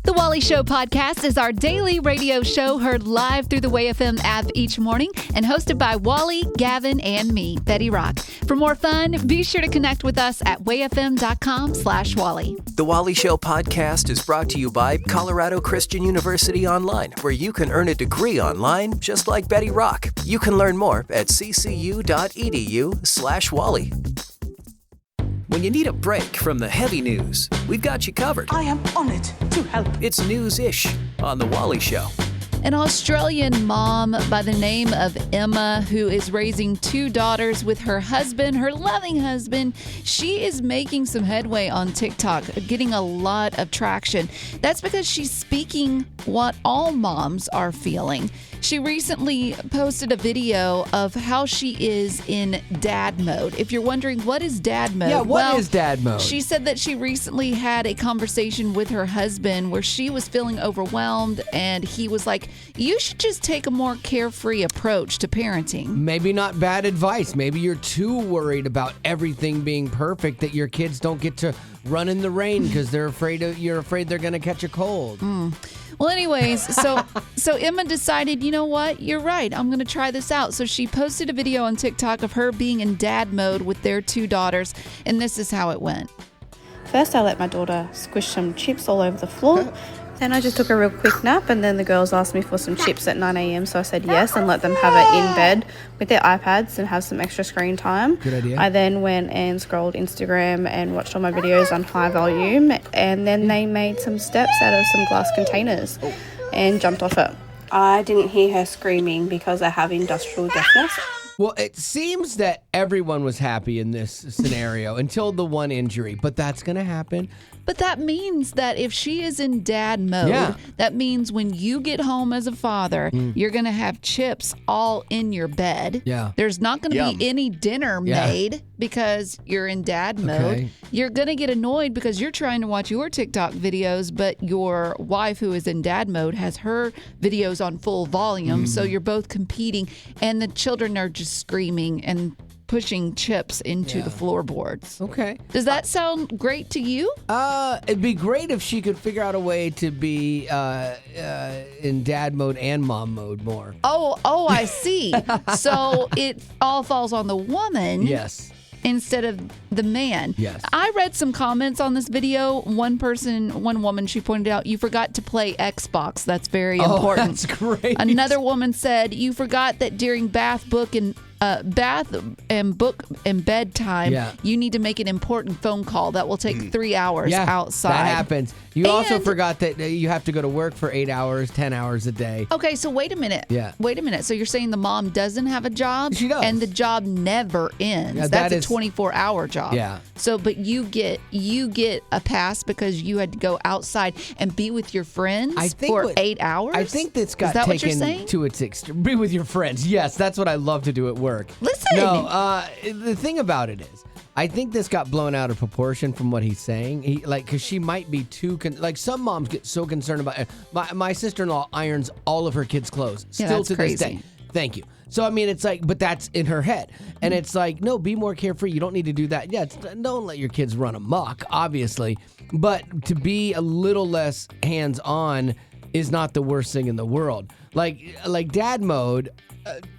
The Wally Show podcast is our daily radio show heard live through the WayFM app each morning and hosted by Wally, Gavin, and me, Betty Rock. For more fun, be sure to connect with us at wayfm.com/Wally. The Wally Show podcast is brought to you by Colorado Christian University Online, where you can earn a degree online just like Betty Rock. You can learn more at ccu.edu/Wally. When you need a break from the heavy news, we've got you covered. I am honored to help. It's News-ish on The Wally Show. An Australian mom by the name of Emma, who is raising two daughters with her husband, her loving husband, she is making some headway on TikTok, getting a lot of traction. That's because she's speaking what all moms are feeling. She recently posted a video of how she is in dad mode. If you're wondering, what is dad mode? Yeah, what is dad mode? She said that she recently had a conversation with her husband where she was feeling overwhelmed, and he was like, you should just take a more carefree approach to parenting. Maybe not bad advice. Maybe you're too worried about everything being perfect that your kids don't get to run in the rain because you're afraid they're going to catch a cold. Well, anyways, so Emma decided, you know what? You're right. I'm going to try this out. So she posted a video on TikTok of her being in dad mode with their two daughters, and this is how it went. First, I let my daughter squish some chips all over the floor. Then I just took a real quick nap, and then the girls asked me for some chips at 9 a.m, so I said yes and let them have it in bed with their iPads and have some extra screen time. Good idea. I then went and scrolled Instagram and watched all my videos on high volume, and then they made some steps out of some glass containers and jumped off it. I didn't hear her screaming because I have industrial deafness. Well, it seems that everyone was happy in this scenario until the one injury, but that's going to happen. But that means that if she is in dad mode, that means when you get home as a father, you're going to have chips all in your bed. Yeah. There's not going to be any dinner made because you're in dad mode. Okay. You're going to get annoyed because you're trying to watch your TikTok videos, but your wife who is in dad mode has her videos on full volume. So you're both competing, and the children are just screaming and pushing chips into the floorboards. Okay. Does that sound great to you? It'd be great if she could figure out a way to be in dad mode and mom mode more. Oh, I see. So it all falls on the woman. Yes. Instead of the man. Yes. I read some comments on this video. One woman, she pointed out, you forgot to play Xbox. That's very important. That's great. Another woman said, you forgot that during bath and book and bedtime, you need to make an important phone call that will take 3 hours outside. That happens. You also forgot that you have to go to work for 8 hours, 10 hours a day. Okay, so wait a minute. Yeah. Wait a minute. So you're saying the mom doesn't have a job? She does. And the job never ends. Yeah, That's a 24-hour job. Yeah. So, but you get a pass because you had to go outside and be with your friends for 8 hours? I think that's got taken to its extreme. Be with your friends. Yes, that's what I love to do at work. Listen. No, the thing about it is, I think this got blown out of proportion from what he's saying. Because she might be too, some moms get so concerned about it. My sister-in-law irons all of her kids' clothes still to this day. Thank you. So, I mean, it's like, but that's in her head. And it's like, no, be more carefree. You don't need to do that. Yeah, don't let your kids run amok, obviously. But to be a little less hands-on is not the worst thing in the world. Like dad mode,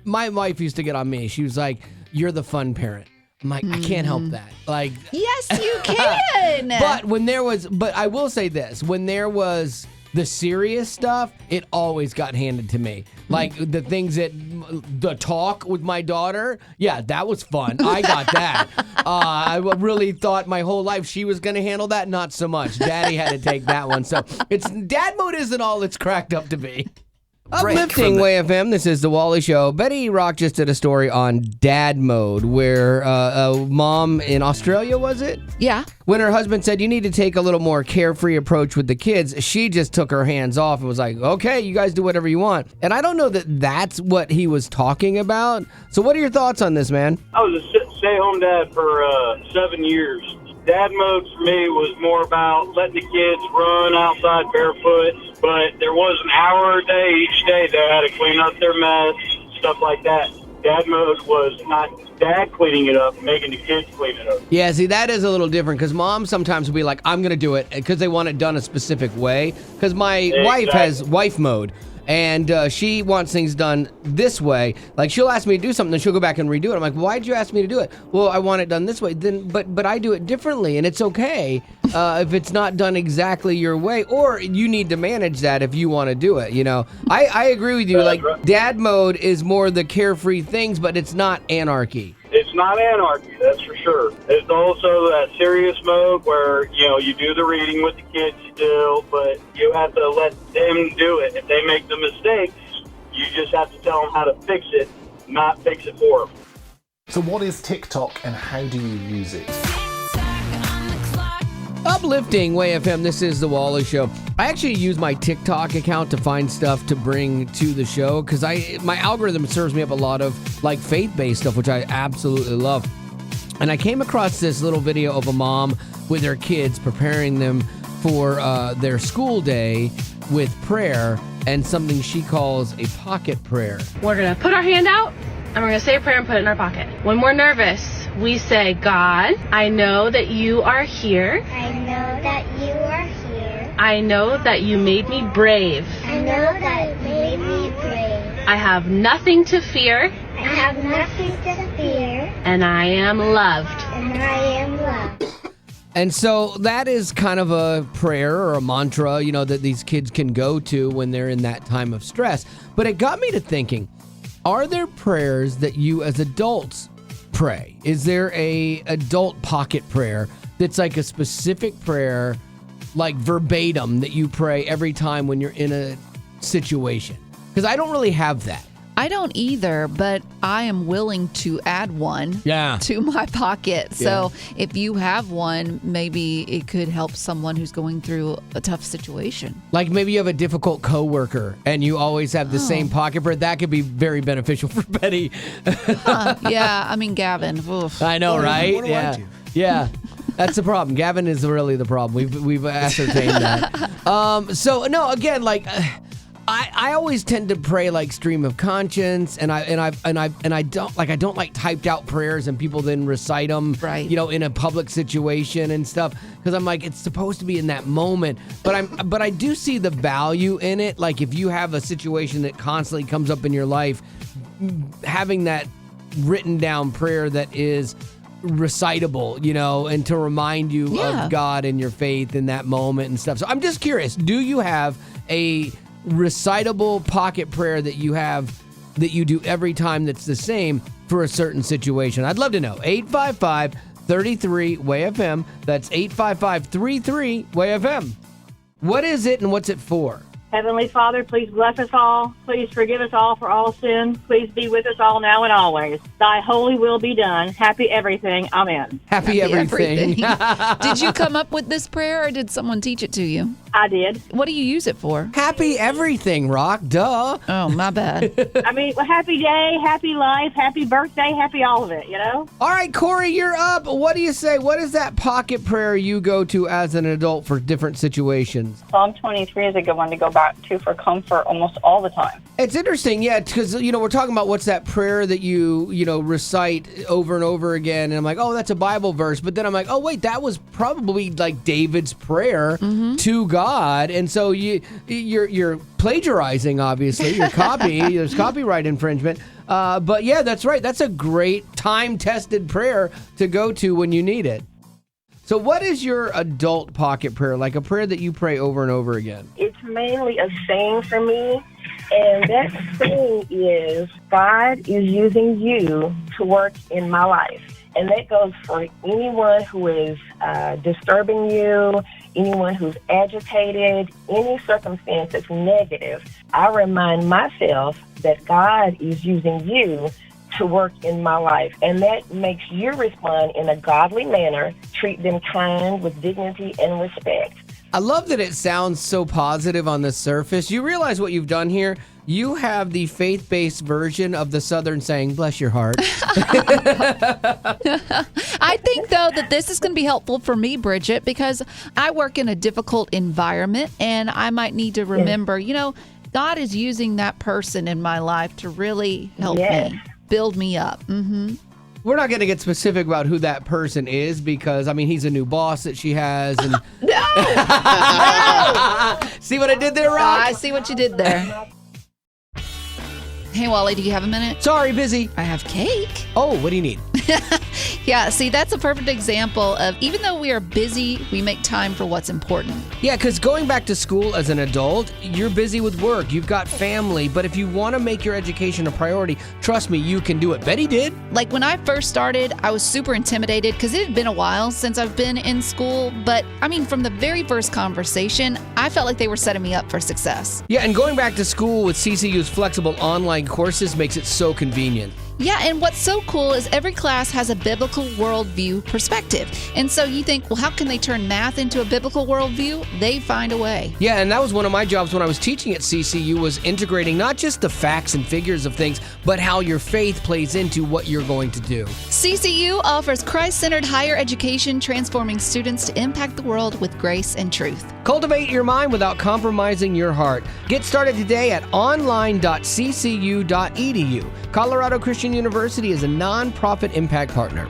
my wife used to get on me. She was like, you're the fun parent. I'm like, I can't help that. Like, yes, you can. But I will say this, when there was the serious stuff, it always got handed to me. Like the things the talk with my daughter, that was fun. I got that. I really thought my whole life she was going to handle that. Not so much. Daddy had to take that one. So dad mode isn't all it's cracked up to be. Uplifting WayFM, this is The Wally Show. Betty Rock just did a story on dad mode where a mom in Australia, was it? Yeah. When her husband said, you need to take a little more carefree approach with the kids, she just took her hands off and was like, okay, you guys do whatever you want. And I don't know that that's what he was talking about. So what are your thoughts on this, man? I was a stay-at-home dad for 7 years. Dad mode for me was more about letting the kids run outside barefoot, but there was an hour a day each day that I had to clean up their mess, stuff like that. Dad mode was not dad cleaning it up, making the kids clean it up. Yeah, see, that is a little different because mom sometimes will be like, I'm going to do it because they want it done a specific way. Because my wife has wife mode. And she wants things done this way. Like, she'll ask me to do something, then she'll go back and redo it. I'm like, why'd you ask me to do it? Well, I want it done this way. Then, but I do it differently, and it's okay if it's not done exactly your way. Or you need to manage that if you want to do it, you know? I agree with you. Like, dad mode is more the carefree things, but it's not anarchy. It's not anarchy, that's for sure. There's also that serious mode where, you know, you do the reading with the kids still, but you have to let them do it. If they make the mistakes, you just have to tell them how to fix it, not fix it for them. So what is TikTok and how do you use it? Uplifting Way FM, this is The Wally Show. I actually use my TikTok account to find stuff to bring to the show because my algorithm serves me up a lot of like faith-based stuff, which I absolutely love. And I came across this little video of a mom with her kids preparing them for their school day with prayer and something she calls a pocket prayer. We're going to put our hand out and we're going to say a prayer and put it in our pocket. When we're nervous, we say, God, I know that you are here. I know that you are here. I know that you made me brave. I know that you made me brave. I have nothing to fear. I have nothing to fear. And I am loved. And I am loved. And so that is kind of a prayer or a mantra, you know, that these kids can go to when they're in that time of stress. But it got me to thinking, are there prayers that you as adults pray? Is there a adult pocket prayer that's like a specific prayer, like verbatim, that you pray every time when you're in a situation? Because I don't really have that. I don't either, but I am willing to add one to my pocket. So if you have one, maybe it could help someone who's going through a tough situation. Like maybe you have a difficult coworker and you always have the same pocket prayer. That could be very beneficial for Betty. Yeah, I mean, Gavin. Oof. I know, right? What do I do? Yeah. That's the problem. Gavin is really the problem. We've ascertained that. So no, again, like I always tend to pray like stream of conscience, and I don't like typed out prayers and people then recite them, right? You know, in a public situation and stuff, because I'm like, it's supposed to be in that moment. But I do see the value in it. Like if you have a situation that constantly comes up in your life, having that written down prayer that is recitable, you know, and to remind you of God and your faith in that moment and stuff. So I'm just curious, do you have a recitable pocket prayer that you do every time that's the same for a certain situation? I'd love to know. 855-33-WAY-FM. That's 855-33-WAY-FM. What is it and what's it for? Heavenly Father, please bless us all. Please forgive us all for all sin. Please be with us all now and always. Thy holy will be done. Happy everything. Amen. Happy everything. Did you come up with this prayer or did someone teach it to you? I did. What do you use it for? Happy everything, Rock. Duh. Oh, my bad. I mean, well, happy day, happy life, happy birthday, happy all of it, you know? All right, Corey, you're up. What do you say? What is that pocket prayer you go to as an adult for different situations? Psalm 23 is a good one to go back to for comfort almost all the time. It's interesting, yeah, because, you know, we're talking about what's that prayer that you recite over and over again, and I'm like, oh, that's a Bible verse, but then I'm like, oh, wait, that was probably like David's prayer to God, and so you're plagiarizing, obviously, your copy, there's copyright infringement, but yeah, that's right, that's a great time-tested prayer to go to when you need it. So what is your adult pocket prayer, like a prayer that you pray over and over again? It's mainly a saying for me, and that saying is, God is using you to work in my life. And that goes for anyone who is disturbing you, anyone who's agitated, any circumstance that's negative. I remind myself that God is using you to work in my life. And that makes you respond in a godly manner, treat them kind with dignity and respect. I love that it sounds so positive on the surface. You realize what you've done here? You have the faith-based version of the Southern saying, bless your heart. I think, though, that this is going to be helpful for me, Bridget, because I work in a difficult environment, and I might need to remember, you know, God is using that person in my life to really help me. build me up. We're not going to get specific about who that person is because, I mean, he's a new boss that she has. And No! See what I did there, Rock? I see what you did there. Hey, Wally, do you have a minute? Sorry, busy. I have cake. Oh, what do you need? Yeah, see, that's a perfect example of even though we are busy, we make time for what's important. Yeah, because going back to school as an adult, you're busy with work, you've got family, but if you want to make your education a priority, trust me, you can do it. Betty did. Like when I first started, I was super intimidated because it had been a while since I've been in school. But I mean, from the very first conversation, I felt like they were setting me up for success. Yeah, and going back to school with CCU's flexible online courses makes it so convenient. Yeah, and what's so cool is every class has a biblical worldview perspective. And so you think, well, how can they turn math into a biblical worldview? They find a way. Yeah, and that was one of my jobs when I was teaching at CCU was integrating not just the facts and figures of things, but how your faith plays into what you're going to do. CCU offers Christ-centered higher education, transforming students to impact the world with grace and truth. Cultivate your mind without compromising your heart. Get started today at online.ccu.edu. Colorado Christian University is a nonprofit impact partner.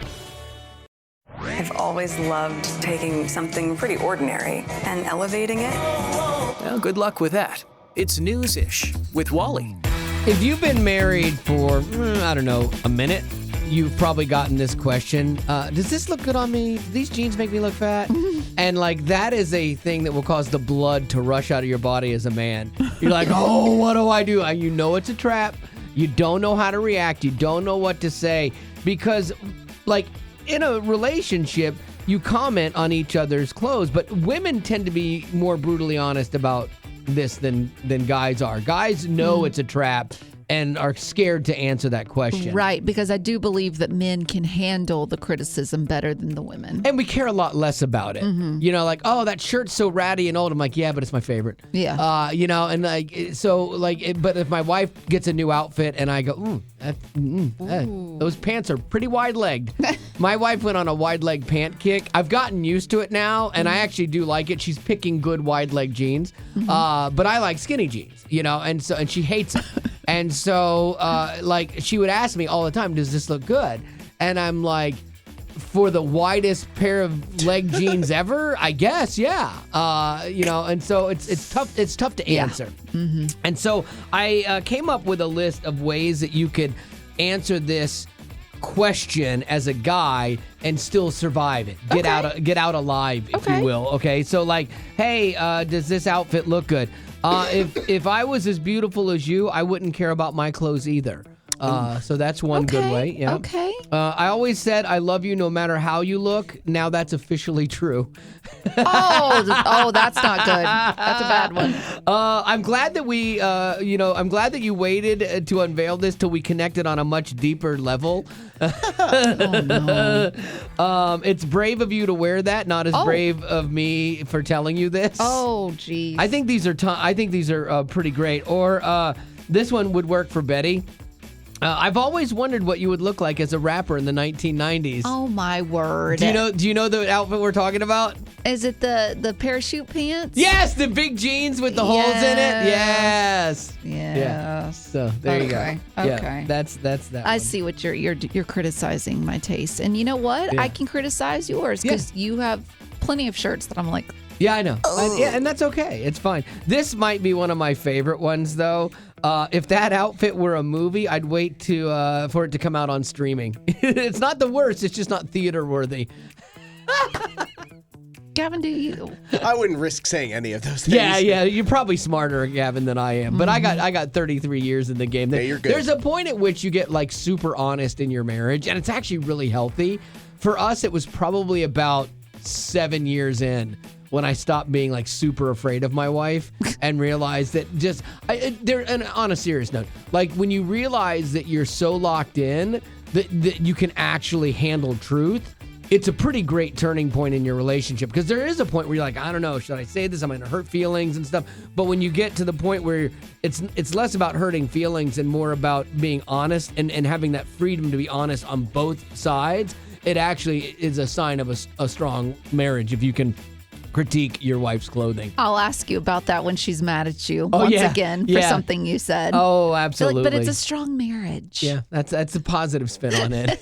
I've always loved taking something pretty ordinary and elevating it. Well, good luck with that. It's News-ish with Wally. If you've been married for, I don't know, a minute, you've probably gotten this question. Does this look good on me? Do these jeans make me look fat? And like that is a thing that will cause the blood to rush out of your body as a man. You're like, oh, what do I do? You know it's a trap. You don't know how to react. You don't know what to say. Because like in a relationship, you comment on each other's clothes. But women tend to be more brutally honest about this than guys are. Guys know it's a trap and are scared to answer that question. Right, because I do believe that men can handle the criticism better than the women. And we care a lot less about it. You know, like, oh, that shirt's so ratty and old. I'm like, yeah, but it's my favorite. Yeah. You know, and like, so like, but if my wife gets a new outfit and I go, those pants are pretty wide-legged. My wife went on a wide-leg pant kick. I've gotten used to it now, and I actually do like it. She's picking good wide-leg jeans, but I like skinny jeans, you know, and she hates it. And so, like, she would ask me all the time, does this look good? And I'm like, for the widest pair of leg jeans ever, I guess, yeah. You know, and so it's tough to answer. And so I came up with a list of ways that you could answer this question as a guy and still survive it. Get out alive, if you will. Okay, so like, hey, does this outfit look good? If I was as beautiful as you, I wouldn't care about my clothes either. So that's one good way. Yeah. Okay. I always said I love you no matter how you look. Now that's officially true. Oh, that's not good. That's a bad one. I'm glad that I'm glad that you waited to unveil this till we connected on a much deeper level. Oh, no. It's brave of you to wear that, not as brave of me for telling you this. Oh, geez. I think these are pretty great. Or this one would work for Betty. I've always wondered what you would look like as a rapper in the 1990s. Oh my word! Do you know the outfit we're talking about? Is it the parachute pants? Yes, the big jeans with the holes in it. Yes. Yeah. So there you go. Okay. Yeah, that's that. I see what you're criticizing my taste, and you know what? Yeah. I can criticize yours because you have plenty of shirts that I'm like. Yeah, I know. And that's okay. It's fine. This might be one of my favorite ones, though. If that outfit were a movie, I'd wait for it to come out on streaming. It's not the worst. It's just not theater worthy. Gavin, do you? I wouldn't risk saying any of those things. Yeah. You're probably smarter, Gavin, than I am. But I got 33 years in the game. Yeah, you're good. There's a point at which you get like super honest in your marriage, and it's actually really healthy. For us, it was probably about 7 years in when I stopped being like super afraid of my wife and realized that and on a serious note, like when you realize that you're so locked in that you can actually handle truth, it's a pretty great turning point in your relationship, because there is a point where you're like, I don't know, should I say this? I'm going to hurt feelings and stuff. But when you get to the point where it's less about hurting feelings and more about being honest and having that freedom to be honest on both sides, it actually is a sign of a strong marriage if you can critique your wife's clothing. I'll ask you about that when she's mad at you Oh, once yeah. again for Yeah. something you said. Oh, absolutely. But it's a strong marriage. Yeah, that's a positive spin on it.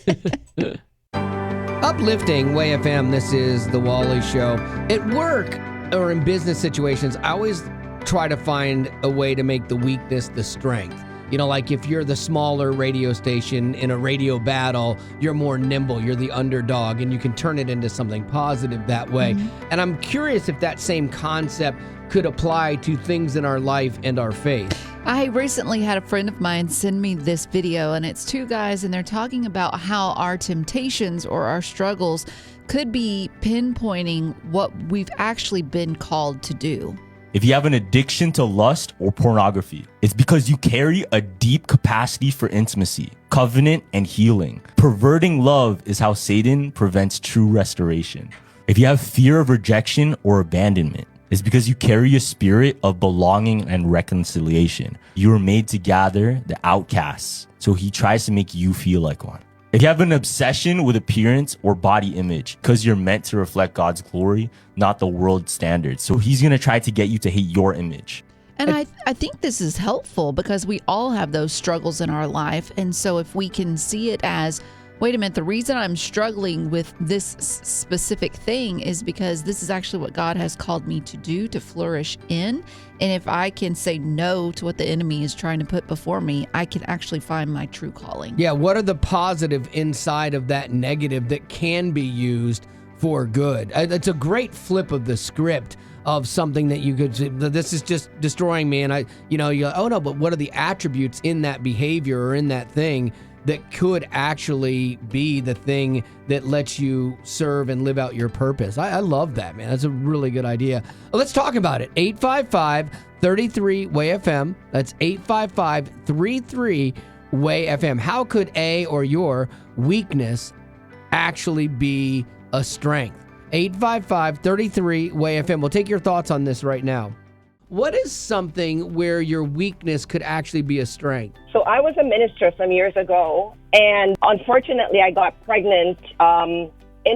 Uplifting Way FM. This is the Wally Show. At work or in business situations, I always try to find a way to make the weakness the strength. You know, like if you're the smaller radio station in a radio battle, you're more nimble, you're the underdog, and you can turn it into something positive that way. And I'm curious if that same concept could apply to things in our life and our faith. I recently had a friend of mine send me this video, and it's two guys, and they're talking about how our temptations or our struggles could be pinpointing what we've actually been called to do. If you have an addiction to lust or pornography, it's because you carry a deep capacity for intimacy, covenant, and healing. Perverting love is how Satan prevents true restoration. If you have fear of rejection or abandonment, it's because you carry a spirit of belonging and reconciliation. You were made to gather the outcasts, so he tries to make you feel like one. If you have an obsession with appearance or body image, because you're meant to reflect God's glory, not the world's standards. So he's going to try to get you to hate your image. And I think this is helpful because we all have those struggles in our life. And so if we can see it as, wait a minute, the reason I'm struggling with this specific thing is because this is actually what God has called me to do, to flourish in. And if I can say no to what the enemy is trying to put before me, I can actually find my true calling. Yeah, what are the positive inside of that negative that can be used for good? It's a great flip of the script of something that you could say, this is just destroying me. And you're like, oh no, but what are the attributes in that behavior or in that thing that could actually be the thing that lets you serve and live out your purpose? I love that, man. That's a really good idea. Let's talk about it. 855-33-WAY-FM. That's 855-33-WAY-FM. How could a or your weakness actually be a strength? 855-33-WAY-FM. We'll take your thoughts on this right now. What is something where your weakness could actually be a strength? So I was a minister some years ago, and unfortunately I got pregnant in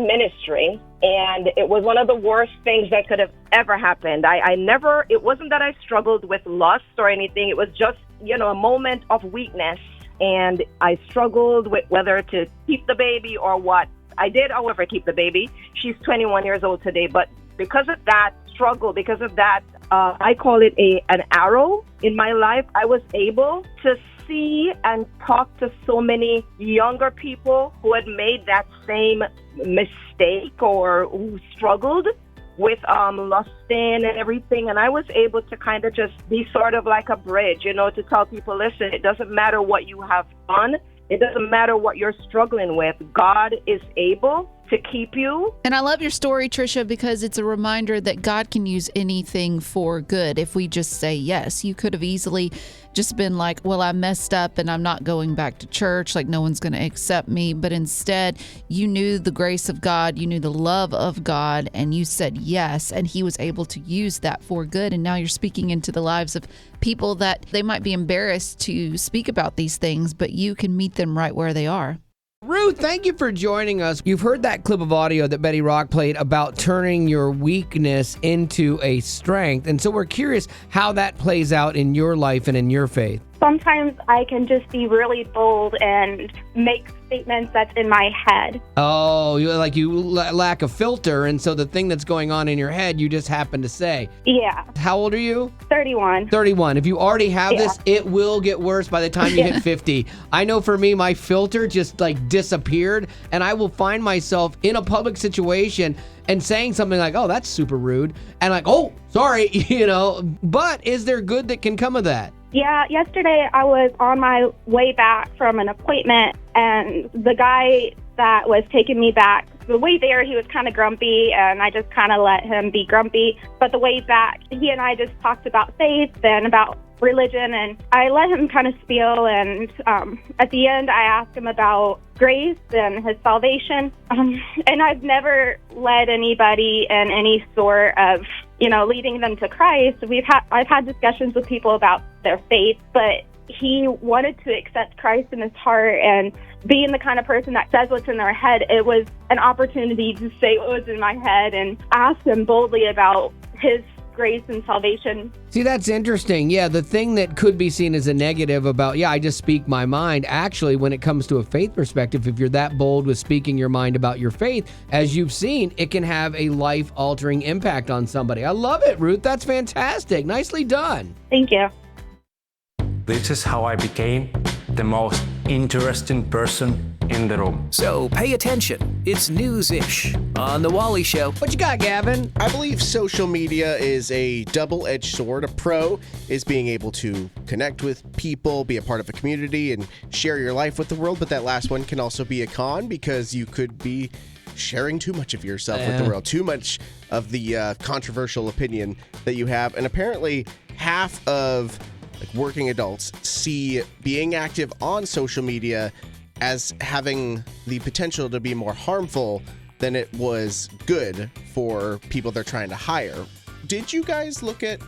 ministry, and it was one of the worst things that could have ever happened. It wasn't that I struggled with lust or anything. It was just, a moment of weakness, and I struggled with whether to keep the baby or what. I did, however, keep the baby. She's 21 years old today, but because of that struggle, because of that, I call it an arrow in my life. I was able to see and talk to so many younger people who had made that same mistake or who struggled with lusting and everything. And I was able to kind of just be sort of like a bridge, to tell people, listen, it doesn't matter what you have done. It doesn't matter what you're struggling with. God is able to keep you. And I love your story, Trisha, because it's a reminder that God can use anything for good if we just say yes. You could have easily just been like, well, I messed up and I'm not going back to church, like no one's going to accept me. But instead, you knew the grace of God, you knew the love of God, and you said yes, and he was able to use that for good. And now you're speaking into the lives of people that they might be embarrassed to speak about these things, but you can meet them right where they are. Ruth, thank you for joining us. You've heard that clip of audio that Betty Rock played about turning your weakness into a strength. And so we're curious how that plays out in your life and in your faith. Sometimes I can just be really bold and make statements that's in my head. Oh, you lack a filter, and so the thing that's going on in your head, you just happen to say. Yeah. How old are you? 31. 31. If you already have this, it will get worse by the time you hit 50. I know for me, my filter just disappeared, and I will find myself in a public situation and saying something like, oh, that's super rude, and like, oh, sorry, but is there good that can come of that? Yeah, yesterday I was on my way back from an appointment, and the guy that was taking me back, the way there he was kind of grumpy, and I just kind of let him be grumpy. But the way back, he and I just talked about faith and about religion, and I let him kind of spiel, and at the end I asked him about grace and his salvation, and I've never led anybody in any sort of leading them to Christ. I've had discussions with people about their faith, but he wanted to accept Christ in his heart and being the kind of person that says what's in their head, it was an opportunity to say what was in my head and ask him boldly about his grace and salvation. See, that's interesting. Yeah, the thing that could be seen as a negative about, I just speak my mind. Actually, when it comes to a faith perspective, if you're that bold with speaking your mind about your faith, as you've seen, it can have a life-altering impact on somebody. I love it, Ruth. That's fantastic. Nicely done. Thank you. This is how I became the most interesting person in the room. So pay attention. It's news-ish on The Wally Show. What you got, Gavin? I believe social media is a double-edged sword. A pro is being able to connect with people, be a part of a community, and share your life with the world. But that last one can also be a con because you could be sharing too much of yourself with the world, too much of the controversial opinion that you have. And apparently half of working adults see being active on social media as having the potential to be more harmful than it was good for people they're trying to hire. Did you guys look at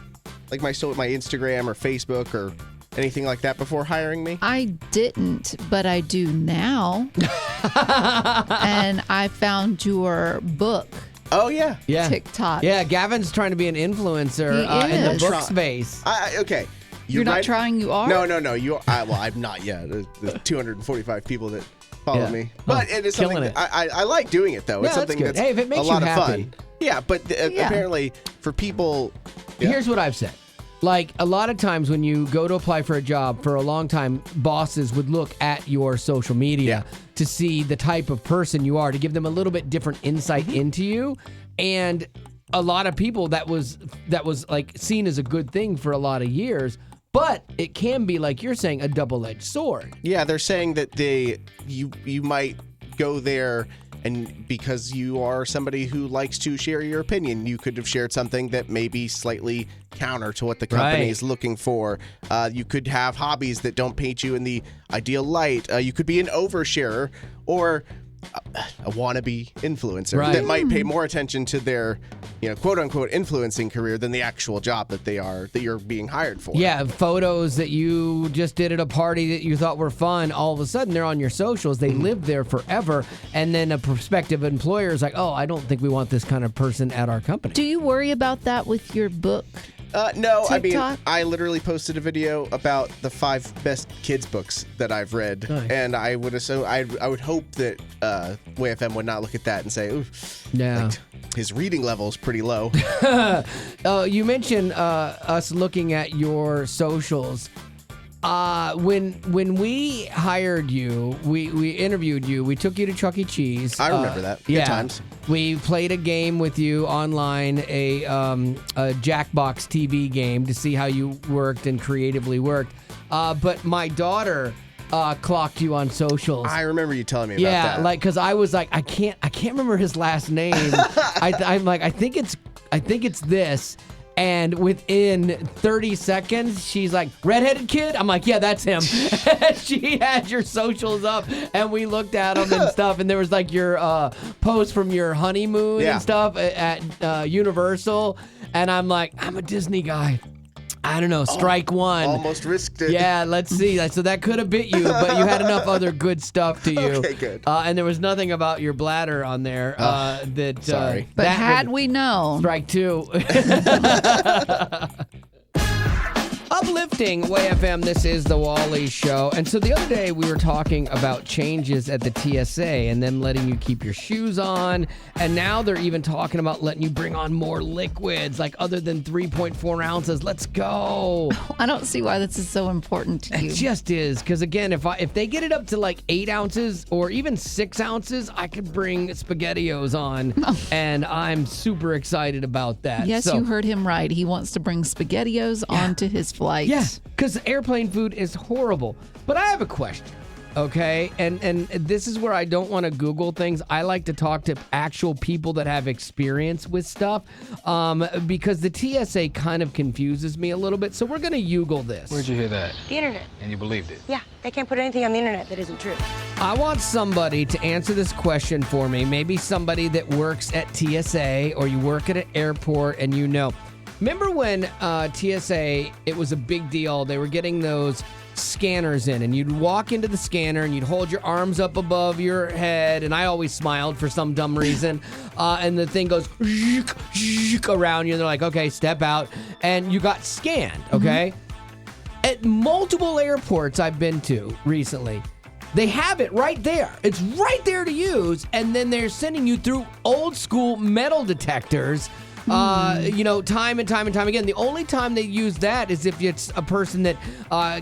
my Instagram or Facebook or anything like that before hiring me? I didn't, but I do now. And I found your book. Oh, yeah. TikTok. Yeah, Gavin's trying to be an influencer in the book space. Okay. You're not trying, you are? No. You are. Well, I'm not yet. There's 245 people that follow me. But it is something that I like doing it, though. Yeah, it's something that's that's if it makes a lot you of happy. fun. Yeah, but apparently for people... Yeah. Here's what I've said. A lot of times when you go to apply for a job, for a long time, bosses would look at your social media to see the type of person you are, to give them a little bit different insight into you. And a lot of people, that was seen as a good thing for a lot of years. But it can be, like you're saying, a double-edged sword. Yeah, they're saying that you might go there, and because you are somebody who likes to share your opinion, you could have shared something that may be slightly counter to what the company is looking for. You could have hobbies that don't paint you in the ideal light. You could be an oversharer or a wannabe influencer that might pay more attention to their, quote unquote influencing career than the actual job that you're being hired for. Yeah, photos that you just did at a party that you thought were fun, all of a sudden they're on your socials. They live there forever. And then a prospective employer is like, oh, I don't think we want this kind of person at our company. Do you worry about that with your book? No, TikTok? I mean, I literally posted a video about the 5 best kids books that I've read, and I would hope that WayFM would not look at that and say, "Ooh, his reading level is pretty low." You mentioned us looking at your socials. When we hired you, we interviewed you. We took you to Chuck E. Cheese. I remember that. Good times. We played a game with you online, a Jackbox TV game to see how you worked and creatively worked. But my daughter clocked you on socials. I remember you telling me about that. Yeah, because I was like, I can't remember his last name. I'm like, I think it's this. And within 30 seconds, she's like, redheaded kid? I'm like, yeah, that's him. She had your socials up, and we looked at them and stuff, and there was your post from your honeymoon and stuff at Universal, and I'm like, I'm a Disney guy. I don't know, strike one. Almost risked it. Yeah, let's see. So that could have bit you, but you had enough other good stuff to you. Okay, good. And there was nothing about your bladder on there sorry. But had we known. Strike 2. Uplifting WayFM, this is the Wally Show. And so the other day we were talking about changes at the TSA and them letting you keep your shoes on. And now they're even talking about letting you bring on more liquids, like other than 3.4 ounces. Let's go. I don't see why this is so important to you. It just is. Because again, if they get it up to 8 ounces or even 6 ounces, I could bring SpaghettiOs on. And I'm super excited about that. Yes, you heard him right. He wants to bring SpaghettiOs onto his flight. Yeah, because airplane food is horrible. But I have a question, okay? And this is where I don't want to Google things. I like to talk to actual people that have experience with stuff because the TSA kind of confuses me a little bit. So we're going to Yougle this. Where'd you hear that? The internet. And you believed it? Yeah, they can't put anything on the internet that isn't true. I want somebody to answer this question for me. Maybe somebody that works at TSA or you work at an airport and you know. Remember when TSA, it was a big deal. They were getting those scanners in, and you'd walk into the scanner and you'd hold your arms up above your head, and I always smiled for some dumb reason, and the thing goes around you, and they're like, okay, step out, and you got scanned, okay? At multiple airports I've been to recently, they have it right there. It's right there to use, and then they're sending you through old school metal detectors, time and time again. The only time they use that is if it's a person that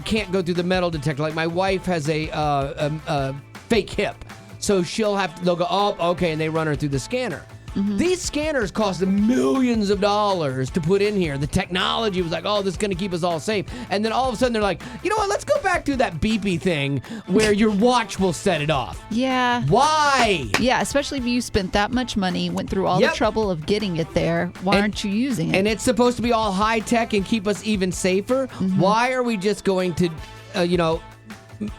can't go through the metal detector. Like my wife has a fake hip, so they'll go, oh, okay, and they run her through the scanner. These scanners cost millions of dollars to put in here. The technology was like, oh, this is going to keep us all safe. And then all of a sudden they're like, you know what, let's go back to that beepy thing where your watch will set it off. Yeah. Why? Yeah, especially if you spent that much money, went through all the trouble of getting it there. Why aren't you using it? And it's supposed to be all high tech and keep us even safer. Why are we just going to,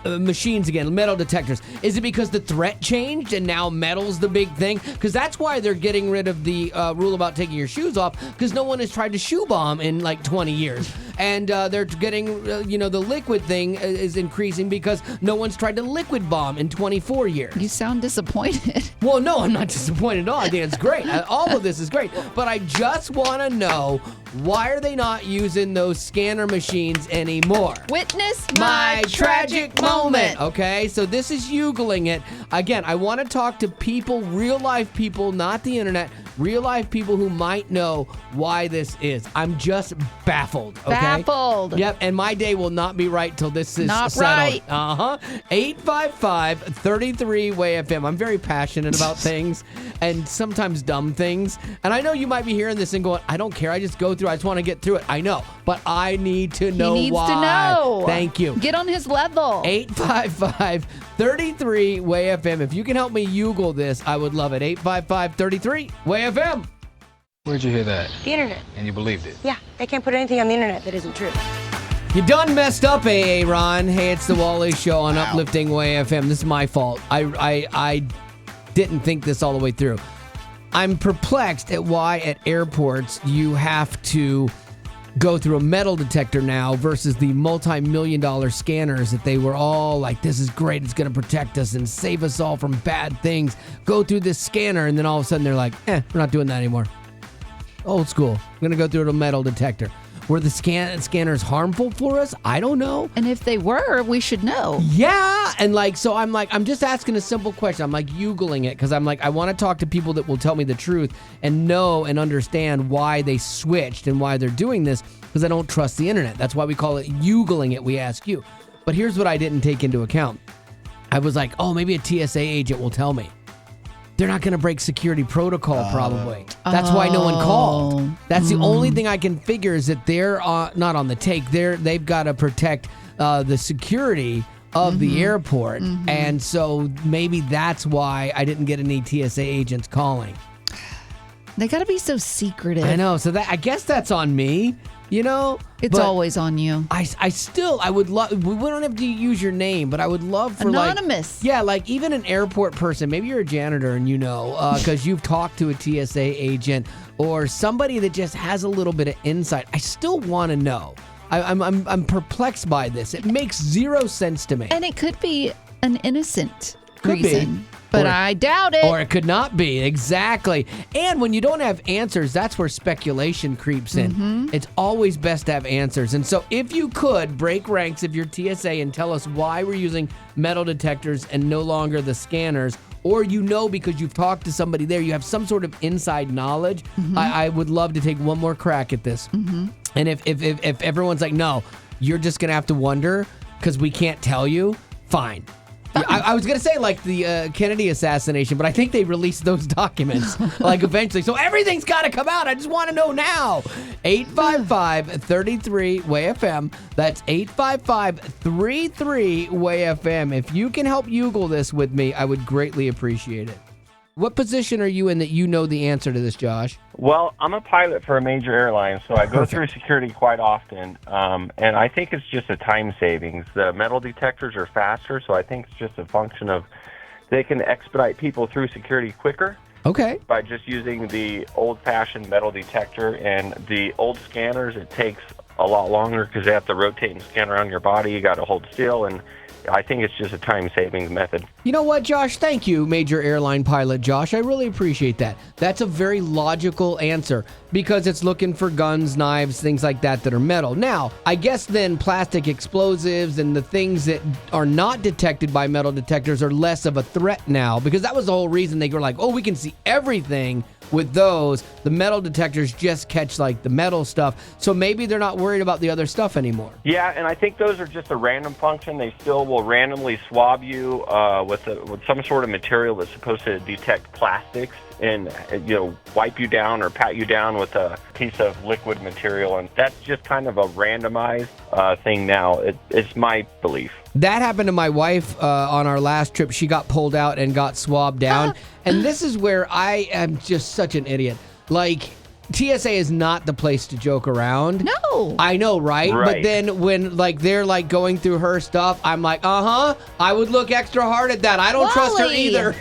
machines again, metal detectors? Is it because the threat changed and now metal's the big thing? Because that's why they're getting rid of the rule about taking your shoes off, because no one has tried to shoe bomb in like 20 years. And they're getting, the liquid thing is increasing because no one's tried to liquid bomb in 24 years. You sound disappointed. Well, no, I'm not disappointed at all. I think it's great. All of this is great. But I just want to know, why are they not using those scanner machines anymore? Witness my tragic moment. Okay, so this is Yougling it. Again, I want to talk to people, real life people, not the internet, real life people who might know why this is. I'm just baffled. Okay? Baffled. Yep, and my day will not be right till this is not settled. Right. 855-33-WAY-FM. I'm very passionate about things and sometimes dumb things. And I know you might be hearing this and going, I don't care. I just go through. I just want to get through it. I know, but I need to know why. He needs to know. Thank you. Get on his level. 855-33-WAY-FM. If you can help me Yougle this, I would love it. 855-33-WAY-FM. Where'd you hear that? The internet. And you believed it? Yeah, they can't put anything on the internet that isn't true. You done messed up, AA Ron. Hey, it's the Wally Show on Uplifting Way FM. This is my fault. I didn't think this all the way through. I'm perplexed at why at airports you have to go through a metal detector now versus the multi-million-dollar scanners that they were all like, this is great, it's going to protect us and save us all from bad things. Go through this scanner, and then all of a sudden they're like, we're not doing that anymore. Old school. I'm going to go through a metal detector. Were the scanners harmful for us? I don't know. And if they were, we should know. Yeah. And I'm just asking a simple question. I'm like Yougling it because I'm like, I want to talk to people that will tell me the truth and know and understand why they switched and why they're doing this, because I don't trust the internet. That's why we call it Yougling it. We ask you. But here's what I didn't take into account. I was like, oh, maybe a TSA agent will tell me. They're not going to break security protocol, probably. That's why no one called. That's the only thing I can figure is that they're not on the take. They've got to protect the security of the airport. And so maybe that's why I didn't get any TSA agents calling. They got to be so secretive. I know. So I guess that's on me. It's always on you. I would love, we don't have to use your name, but I would love for anonymous. Like even an airport person, maybe you're a janitor and because you've talked to a TSA agent or somebody that just has a little bit of insight. I still want to know. I'm perplexed by this. It makes zero sense to me. And it could be an innocent reason. But I doubt it. Or it could not be. Exactly. And when you don't have answers, that's where speculation creeps in. It's always best to have answers. And so if you could break ranks of your TSA and tell us why we're using metal detectors and no longer the scanners, or because you've talked to somebody there, you have some sort of inside knowledge, I would love to take one more crack at this. And if everyone's like, no, you're just going to have to wonder because we can't tell you, fine. I was going to say like the Kennedy assassination, but I think they released those documents like eventually. So everything's got to come out. I just want to know now. 855-33-WAY-FM. That's 855-33-WAY-FM. If you can help Yougle this with me, I would greatly appreciate it. What position are you in that you know the answer to this, Josh? Well, I'm a pilot for a major airline, so I go through security quite often, and I think it's just a time savings. The metal detectors are faster, so I think it's just a function of they can expedite people through security quicker. Okay. By just using the old-fashioned metal detector and the old scanners, it takes a lot longer because they have to rotate and scan around your body. You got to hold still, and I think it's just a time-saving method. You know what, Josh? Thank you, Major Airline Pilot Josh. I really appreciate that. That's a very logical answer because it's looking for guns, knives, things like that are metal. Now, I guess then plastic explosives and the things that are not detected by metal detectors are less of a threat now because that was the whole reason they were like, oh, we can see everything. With those, the metal detectors just catch like the metal stuff. So maybe they're not worried about the other stuff anymore. Yeah, and I think those are just a random function. They still will randomly swab you with some sort of material that's supposed to detect plastics and wipe you down or pat you down with a piece of liquid material. And that's just kind of a randomized thing now. It's my belief. That happened to my wife on our last trip. She got pulled out and got swabbed down. And this is where I am just such an idiot. Like, TSA is not the place to joke around. No. I know, right? Right. But then when they're going through her stuff, I'm like, I would look extra hard at that. I don't trust her either.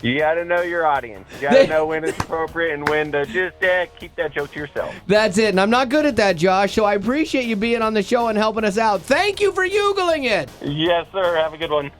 You got to know your audience. You got to know when it's appropriate and when to just keep that joke to yourself. That's it. And I'm not good at that, Josh. So I appreciate you being on the show and helping us out. Thank you for Yougling it. Yes, sir. Have a good one.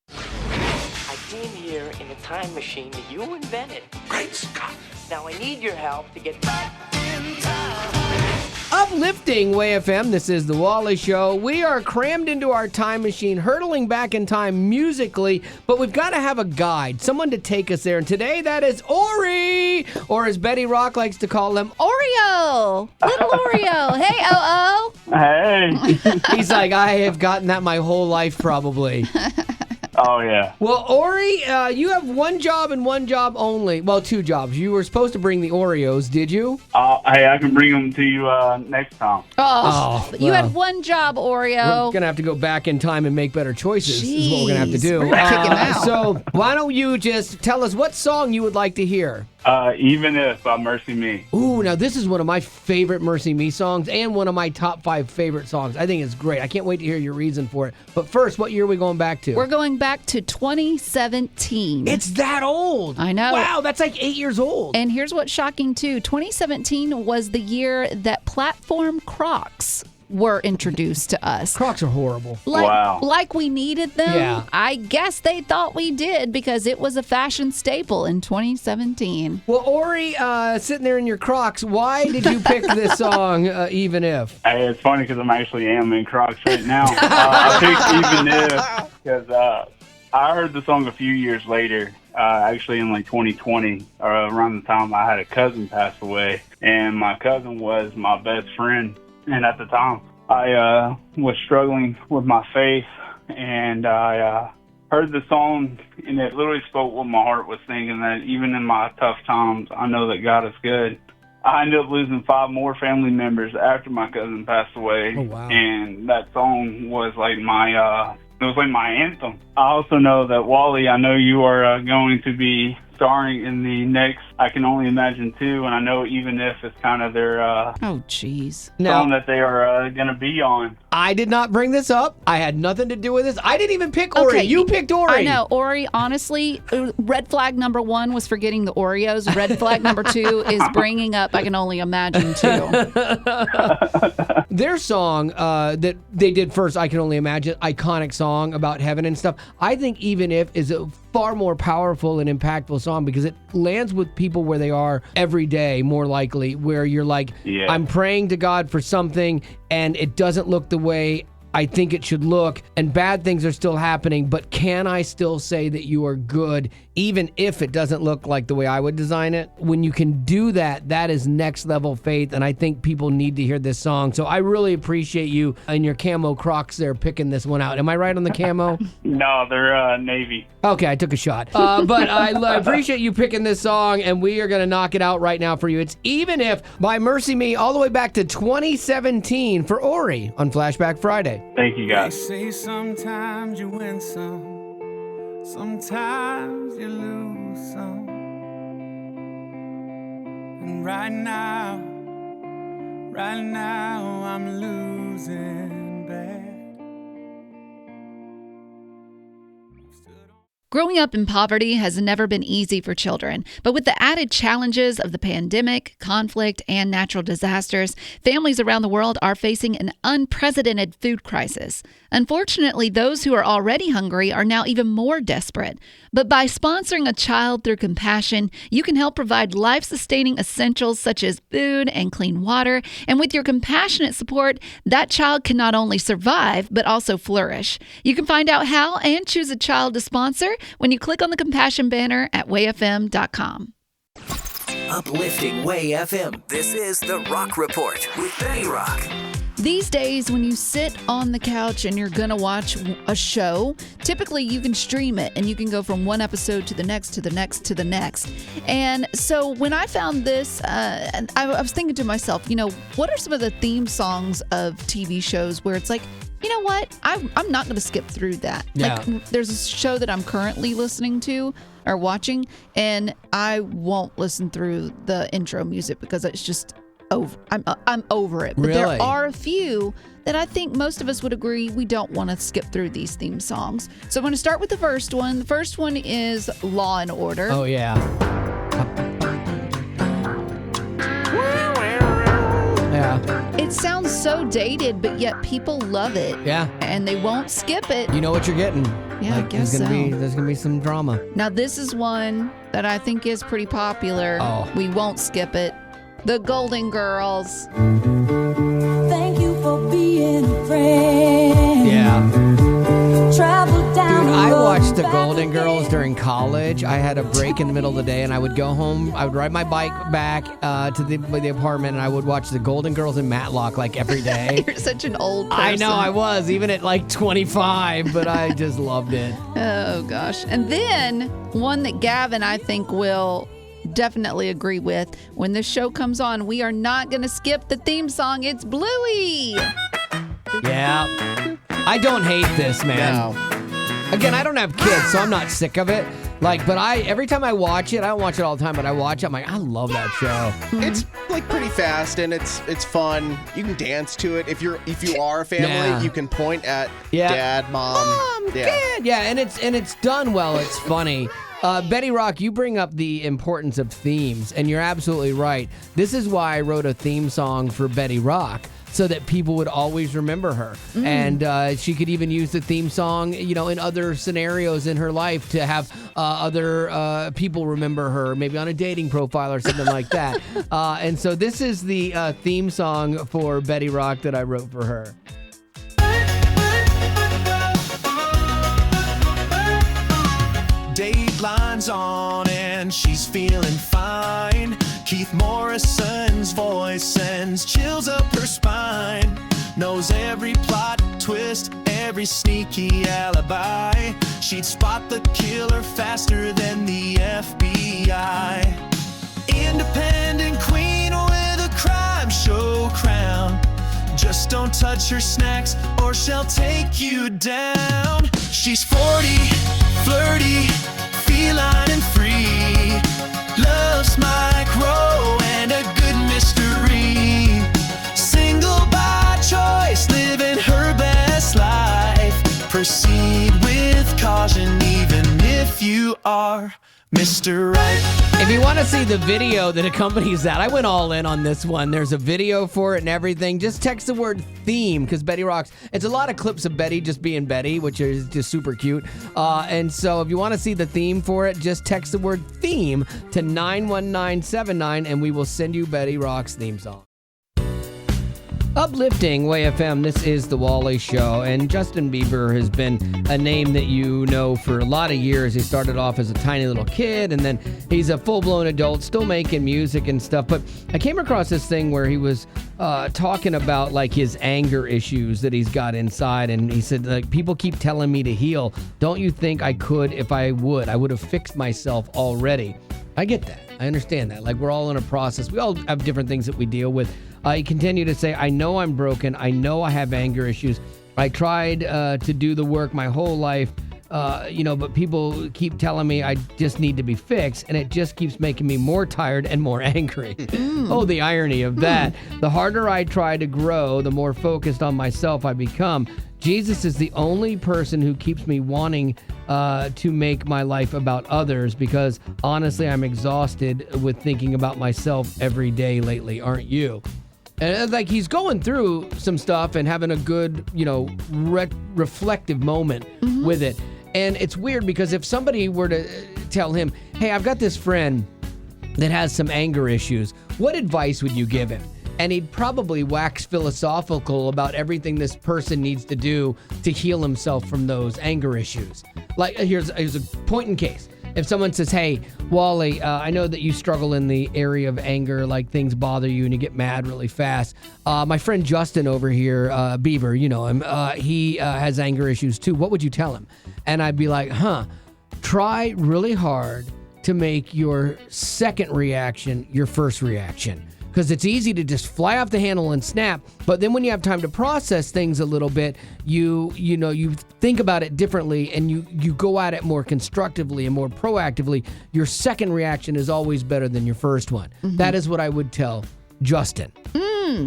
I came here in a time machine that you invented. Great Scott. Now I need your help to get back in time. Uplifting WayFM, this is The Wally Show. We are crammed into our time machine, hurtling back in time musically, but we've got to have a guide, someone to take us there. And today that is Ori, or as Betty Rock likes to call him, Oreo. Little Oreo. Hey, O-O. Hey. He's like, I have gotten that my whole life probably. Oh, yeah. Well, Ori, you have one job and one job only. Well, two jobs. You were supposed to bring the Oreos, did you? Hey, I can bring them to you next time. You had one job, Oreo. We're going to have to go back in time and make better choices is what we're going to have to do. We're gonna kick him out. So why don't you just tell us what song you would like to hear? Even If by Mercy Me. Ooh, now this is one of my favorite Mercy Me songs and one of my top 5 favorite songs. I think it's great. I can't wait to hear your reason for it. But first, what year are we going back to? We're going back to 2017. It's that old. I know. Wow, that's like 8 years old. And here's what's shocking, too. 2017 was the year that platform Crocs were introduced to us. Crocs are horrible. Like we needed them. Yeah. I guess they thought we did because it was a fashion staple in 2017. Well, Ori, sitting there in your Crocs, why did you pick this song, Even If? Hey, it's funny because am in Crocs right now. I picked Even If because I heard the song a few years later, actually in like 2020, around the time I had a cousin pass away. And my cousin was my best friend. And at the time, I was struggling with my faith, and I heard the song, and it literally spoke what my heart was thinking, that even in my tough times, I know that God is good. I ended up losing 5 more family members after my cousin passed away. Oh, wow. And that song was like my anthem. I also know that, Wally, I know you are going to be starring in the next I Can Only Imagine 2, and I know Even If it's kind of their song that they are going to be on. I did not bring this up. I had nothing to do with this. I didn't even pick Ori. You picked Ori. I know. Ori, honestly, red flag number 1 was forgetting the Oreos. Red flag number 2 is bringing up I Can Only Imagine 2. Their song that they did first, I Can Only Imagine, iconic song about heaven and stuff. I think Even If is a far more powerful and impactful song because it lands with people where they are every day, more likely, where you're like, I'm praying to God for something and it doesn't look the way I think it should look, and bad things are still happening, but can I still say that you are good, even if it doesn't look like the way I would design it? When you can do that, that is next level faith, and I think people need to hear this song. So I really appreciate you and your camo Crocs there picking this one out. Am I right on the camo? No, they're Navy. Okay, I took a shot. But I appreciate you picking this song, and we are going to knock it out right now for you. It's Even If by Mercy Me, all the way back to 2017 for Ori on Flashback Friday. Thank you, guys. They say sometimes you win some, sometimes you lose some. And right now I'm losing bad. Growing up in poverty has never been easy for children, but with the added challenges of the pandemic, conflict, and natural disasters, families around the world are facing an unprecedented food crisis. Unfortunately, those who are already hungry are now even more desperate. But by sponsoring a child through compassion, you can help provide life-sustaining essentials such as food and clean water. And with your compassionate support, that child can not only survive, but also flourish. You can find out how and choose a child to sponsor when you click on the compassion banner at wayfm.com. Uplifting Way FM. This is The Rock Report with Betty Rock. These days, when you sit on the couch and you're going to watch a show, typically you can stream it and you can go from one episode to the next, to the next, to the next. And so when I found this, I was thinking to myself, what are some of the theme songs of TV shows where it's like, you know what? I'm not going to skip through that. Yeah. Like, there's a show that I'm currently listening to or watching, and I won't listen through the intro music because it's just over. I'm over it. But Really? there are a few that I think most of us would agree we don't want to skip through these theme songs. So I'm going to start with the first one. The first one is Law and Order. Oh, yeah. Yeah. It sounds so dated, but yet people love it. Yeah. And they won't skip it. You know what you're getting. Yeah, I guess there's gonna be some drama. Now, this is one that I think is pretty popular. Oh. We won't skip it. The Golden Girls. Thank you for being a friend. Yeah. Travel down. Dude, I watched the Golden Girls during college. I had a break in the middle of the day, and I would go home. I would ride my bike back to the apartment, and I would watch the Golden Girls and Matlock like every day. You're such an old person. I know I was, even at like 25, but I just loved it. Oh, gosh. And then one that Gavin, I think, will definitely agree with. When this show comes on, we are not going to skip the theme song. It's Bluey. Yeah. I don't hate this, man. No. Again, I don't have kids, so I'm not sick of it. But every time I watch it, I don't watch it all the time, but I watch it, I'm like, I love that show. It's like pretty fast and it's fun. You can dance to it. If you are a family, Yeah. you can point at Yeah. dad, mom. Kid. Yeah, and it's done well. It's funny. Betty Rock, you bring up the importance of themes, and you're absolutely right. This is why I wrote a theme song for Betty Rock, so that people would always remember her. And she could even use the theme song, in other scenarios in her life to have other people remember her, maybe on a dating profile or something like that. And so this is the theme song for Betty Rock that I wrote for her. Dateline's on and she's feeling fine. Keith Morrison's voice sends chills up her spine. Knows every plot twist, every sneaky alibi. She'd spot the killer faster than the FBI. Independent queen with a crime show crown. Just don't touch her snacks or she'll take you down. She's 40, flirty, feline and free. Loves Mike Rowe and a good mystery. Single by choice, living her best life. Proceed with caution even if you are Mr. Right. If you want to see the video that accompanies that, I went all in on this one. There's a video for it and everything. Just text the word theme, because Betty rocks. It's a lot of clips of Betty just being Betty, which is just super cute. And so if you want to see the theme for it, just text the word theme to 91979 and we will send you Betty Rock's theme song. Uplifting Way FM, this is The Wally Show, and Justin Bieber has been a name that you know for a lot of years. He started off as a tiny little kid, and then he's a full-blown adult, still making music and stuff. But I came across this thing where he was talking about like his anger issues that he's got inside, and he said, like, people keep telling me to heal. Don't you think I could if I would? I would have fixed myself already. I get that. I understand that. Like, we're all in a process. We all have different things that we deal with. He continued to say, I know I'm broken. I know I have anger issues. I tried to do the work my whole life, but people keep telling me I just need to be fixed, and it just keeps making me more tired and more angry. Oh, the irony of that. The harder I try to grow, the more focused on myself I become. Jesus is the only person who keeps me wanting to make my life about others because honestly, I'm exhausted with thinking about myself every day lately. Aren't you? And like he's going through some stuff and having a good, reflective moment with it. And it's weird because if somebody were to tell him, hey, I've got this friend that has some anger issues, what advice would you give him? And he'd probably wax philosophical about everything this person needs to do to heal himself from those anger issues. Like, here's a point in case. If someone says, hey, Wally, I know that you struggle in the area of anger, like things bother you and you get mad really fast. My friend Justin over here, Beaver, you know him, he has anger issues too. What would you tell him? And I'd be like, try really hard to make your second reaction your first reaction. Because it's easy to just fly off the handle and snap, but then when you have time to process things a little bit, you think about it differently and you go at it more constructively and more proactively. Your second reaction is always better than your first one. That is what I would tell Justin.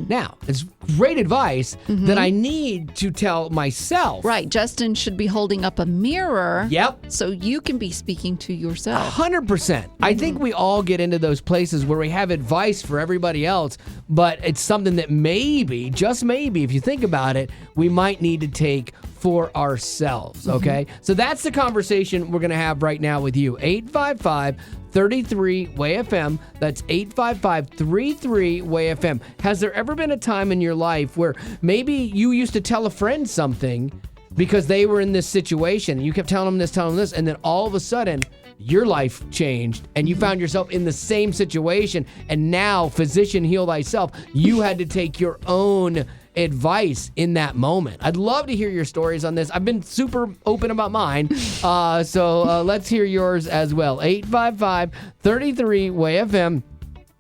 Now, it's great advice that I need to tell myself. Right. Justin should be holding up a mirror. Yep. So you can be speaking to yourself. 100%. I think we all get into those places where we have advice for everybody else, but it's something that maybe, just maybe, if you think about it, we might need to take for ourselves, okay? So that's the conversation we're going to have right now with you. 855-33-WAY-FM. That's 855-33-WAY-FM. Has there ever been a time in your life where maybe you used to tell a friend something because they were in this situation, and you kept telling them this, and then all of a sudden, your life changed and you found yourself in the same situation, and now, physician, heal thyself, you had to take your own advice in that moment. I'd love to hear your stories on this. I've been super open about mine, so let's hear yours as well. 855-33-WAY-FM.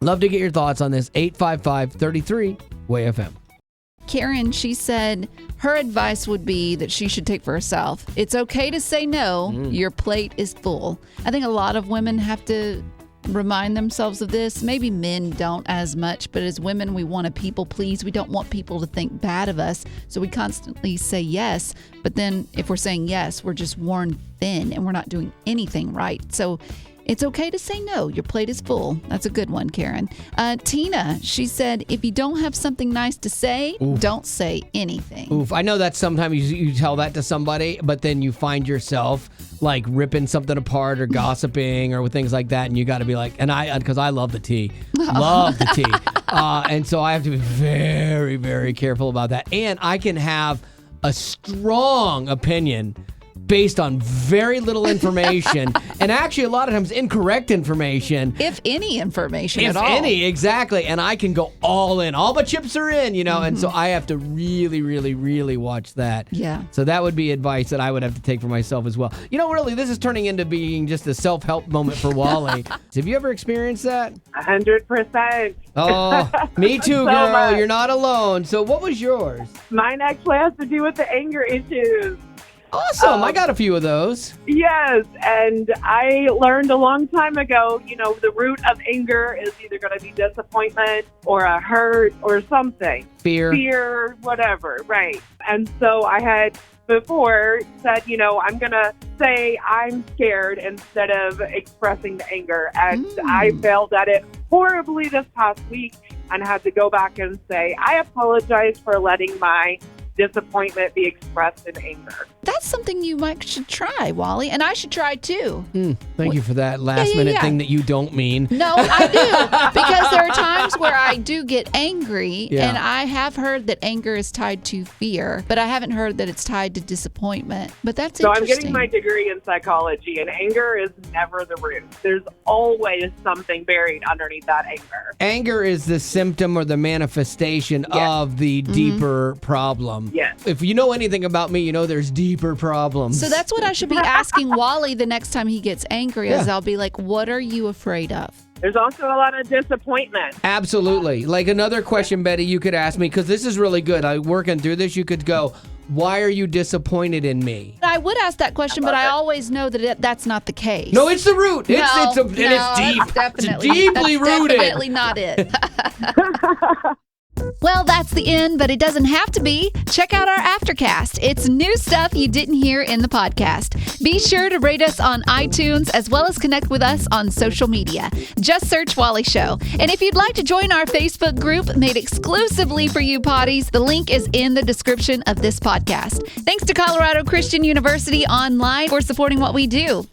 Love to get your thoughts on this. 855-33-WAY-FM. Karen, she said her advice would be that she should take for herself. It's okay to say no. Your plate is full. I think a lot of women have to remind themselves of this. Maybe men don't as much, but as women, we want to people please. We don't want people to think bad of us, so we constantly say yes. But then if we're saying yes, we're just worn thin and we're not doing anything right. So it's okay to say no. Your plate is full. That's a good one, Karen. Tina, she said, if you don't have something nice to say, don't say anything. Oof. I know that sometimes you tell that to somebody, but then you find yourself like ripping something apart or gossiping or things like that, and you got to be like, because I love the tea. Love the tea. And so I have to be very, very careful about that. And I can have a strong opinion based on very little information, and actually a lot of times incorrect information. If any information at all. If any, exactly. And I can go all in. All my chips are in, and so I have to really, really, really watch that. Yeah. So that would be advice that I would have to take for myself as well. Really, this is turning into being just a self-help moment for Wally. Have you ever experienced that? 100%. Oh, me too, girl. Much. You're not alone. So what was yours? Mine actually has to do with the anger issues. Awesome. I got a few of those. Yes. And I learned a long time ago, the root of anger is either going to be disappointment or a hurt or something. Fear, whatever. Right. And so I had before said, I'm going to say I'm scared instead of expressing the anger. And I failed at it horribly this past week and had to go back and say, I apologize for letting my disappointment be expressed in anger. That's something you should try, Wally, and I should try too. Thank you for that last minute thing that you don't mean. No, I do, because there are times where I do get angry, and I have heard that anger is tied to fear, but I haven't heard that it's tied to disappointment. But that's so interesting. I'm getting my degree in psychology, and anger is never the root. There's always something buried underneath that anger. Anger is the symptom or the manifestation of the deeper problem. Yes. If you know anything about me, there's deeper problems. So that's what I should be asking Wally the next time he gets angry, is I'll be like, what are you afraid of? There's also a lot of disappointment. Absolutely. Like another question, Betty, you could ask me, because this is really good. I'm working through this. You could go, why are you disappointed in me? I would ask that question, but I always know that that's not the case. No, it's the root. It's deep. Definitely, it's deeply that's rooted. Definitely not it. Well, that's the end, but it doesn't have to be. Check out our Aftercast. It's new stuff you didn't hear in the podcast. Be sure to rate us on iTunes as well as connect with us on social media. Just search Wally Show. And if you'd like to join our Facebook group made exclusively for you potties, the link is in the description of this podcast. Thanks to Colorado Christian University Online for supporting what we do.